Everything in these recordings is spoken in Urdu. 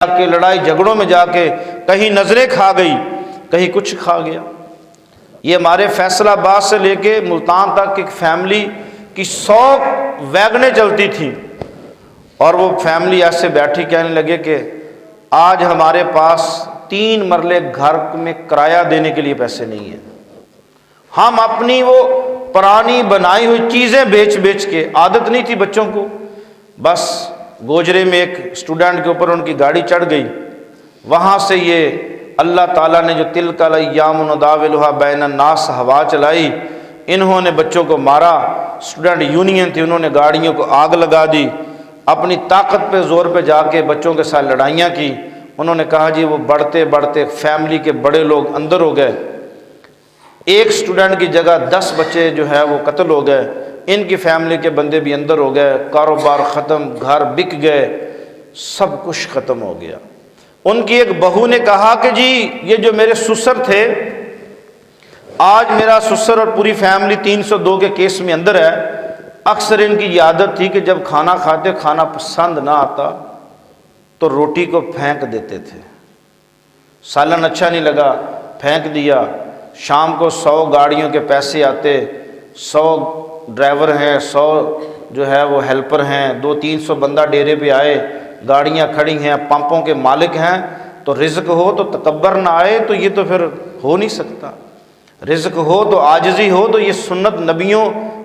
کے لڑائی جھگڑوں میں جا کے کہیں نظریں کھا گئی، کہیں کچھ کھا گیا۔ یہ ہمارے فیصل آباد سے لے کے ملتان تک ایک فیملی کی 100 ویگنیں چلتی تھیں، اور وہ فیملی ایسے بیٹھی کہنے لگے کہ آج ہمارے پاس 3 مرلے گھر میں کرایہ دینے کے لیے پیسے نہیں ہیں۔ ہم اپنی وہ پرانی بنائی ہوئی چیزیں بیچ بیچ کے، عادت نہیں تھی بچوں کو، بس گوجرے میں ایک اسٹوڈنٹ کے اوپر ان کی گاڑی چڑھ گئی، وہاں سے یہ اللہ تعالیٰ نے جو تلک الایام نداولها بین الناس ہوا چلائی، انہوں نے بچوں کو مارا۔ اسٹوڈنٹ یونین تھی، انہوں نے گاڑیوں کو آگ لگا دی، اپنی طاقت پہ زور پہ جا کے بچوں کے ساتھ لڑائیاں کی۔ انہوں نے کہا جی وہ بڑھتے بڑھتے فیملی کے بڑے لوگ اندر ہو گئے، ایک اسٹوڈنٹ کی جگہ 10 بچے جو ہے وہ قتل ہو گئے، ان کی فیملی کے بندے بھی اندر ہو گئے، کاروبار ختم، گھر بک گئے، سب کچھ ختم ہو گیا۔ ان کی ایک بہو نے کہا کہ جی یہ جو میرے سسر تھے، آج میرا سسر اور پوری فیملی 302 کے کیس میں اندر ہے، اکثر ان کی یہ عادت تھی کہ جب کھانا کھاتے، کھانا پسند نہ آتا تو روٹی کو پھینک دیتے تھے، سالن اچھا نہیں لگا پھینک دیا۔ شام کو 100 گاڑیوں کے پیسے آتے، 100 ڈرائیور ہیں، 100 جو ہے وہ ہیلپر ہیں، 200-300 بندہ ڈیرے پہ آئے، گاڑیاں کھڑی ہیں، پمپوں کے مالک ہیں، تو رزق ہو تو تکبر نہ آئے تو یہ تو پھر ہو نہیں سکتا۔ رزق ہو تو عاجزی ہو، تو یہ سنت نبیوں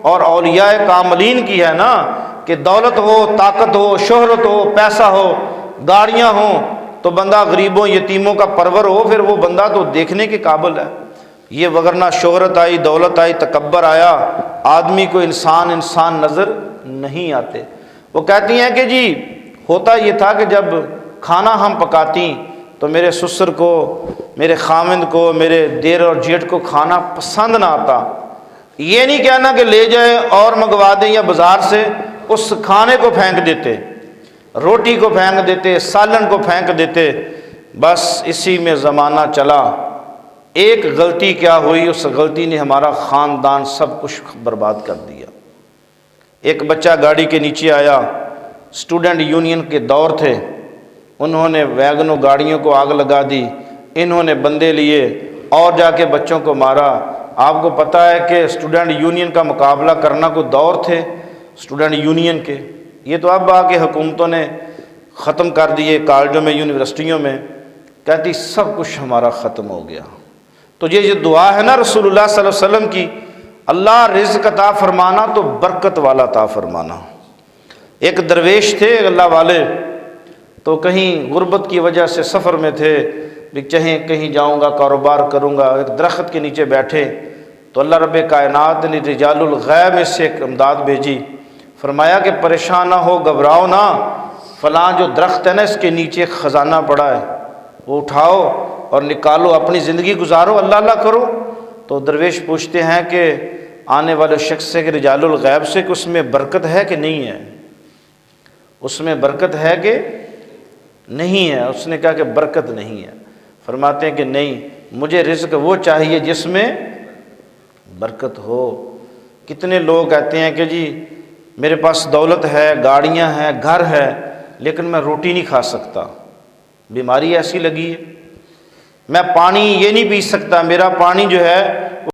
اور اولیاء کاملین کی ہے نا، کہ دولت ہو، طاقت ہو، شہرت ہو، پیسہ ہو، گاڑیاں ہوں، تو بندہ غریبوں یتیموں کا پرور ہو، پھر وہ بندہ تو دیکھنے کے قابل ہے۔ یہ وگرنہ شہرت آئی، دولت آئی، تکبر آیا، آدمی کو انسان نظر نہیں آتے۔ وہ کہتی ہیں کہ جی ہوتا یہ تھا کہ جب کھانا ہم پکاتی تو میرے سسر کو، میرے خامند کو، میرے دیر اور جیٹھ کو کھانا پسند نہ آتا، یہ نہیں کہنا کہ لے جائے اور منگوا دیں یا بازار سے، اس کھانے کو پھینک دیتے، روٹی کو پھینک دیتے، سالن کو پھینک دیتے۔ بس اسی میں زمانہ چلا۔ ایک غلطی کیا ہوئی، اس غلطی نے ہمارا خاندان سب کچھ برباد کر دیا۔ ایک بچہ گاڑی کے نیچے آیا، اسٹوڈنٹ یونین کے دور تھے، انہوں نے ویگنوں گاڑیوں کو آگ لگا دی، انہوں نے بندے لیے اور جا کے بچوں کو مارا۔ آپ کو پتہ ہے کہ اسٹوڈنٹ یونین کا مقابلہ کرنا کوئی دور تھے اسٹوڈنٹ یونین کے، یہ تو اب آ کے حکومتوں نے ختم کر دیے کالجوں میں، یونیورسٹیوں میں۔ کہتی سب کچھ ہمارا ختم ہو گیا۔ تو یہ جو دعا ہے نا رسول اللہ صلی اللہ علیہ وسلم کی، اللہ رزق عطا فرمانا تو برکت والا عطا فرمانا۔ ایک درویش تھے اللہ والے، تو کہیں غربت کی وجہ سے سفر میں تھے، بھی چاہیں کہیں جاؤں گا، کاروبار کروں گا، ایک درخت کے نیچے بیٹھے تو اللہ رب کائنات نے رجال الغیب میں سے ایک امداد بھیجی، فرمایا کہ پریشان نہ ہو، گھبراؤ نہ، فلاں جو درخت ہے نا اس کے نیچے ایک خزانہ پڑا ہے، وہ اٹھاؤ اور نکالو، اپنی زندگی گزارو، اللہ اللہ کرو۔ تو درویش پوچھتے ہیں کہ آنے والے شخص سے کہ رجال الغیب سے کہ اس میں برکت ہے کہ نہیں ہے، اس میں برکت ہے کہ نہیں ہے؟ اس نے کہا کہ برکت نہیں ہے۔ فرماتے ہیں کہ نہیں، مجھے رزق وہ چاہیے جس میں برکت ہو۔ کتنے لوگ کہتے ہیں کہ جی میرے پاس دولت ہے، گاڑیاں ہیں، گھر ہے، لیکن میں روٹی نہیں کھا سکتا، بیماری ایسی لگی ہے، میں پانی یہ نہیں پی سکتا، میرا پانی جو ہے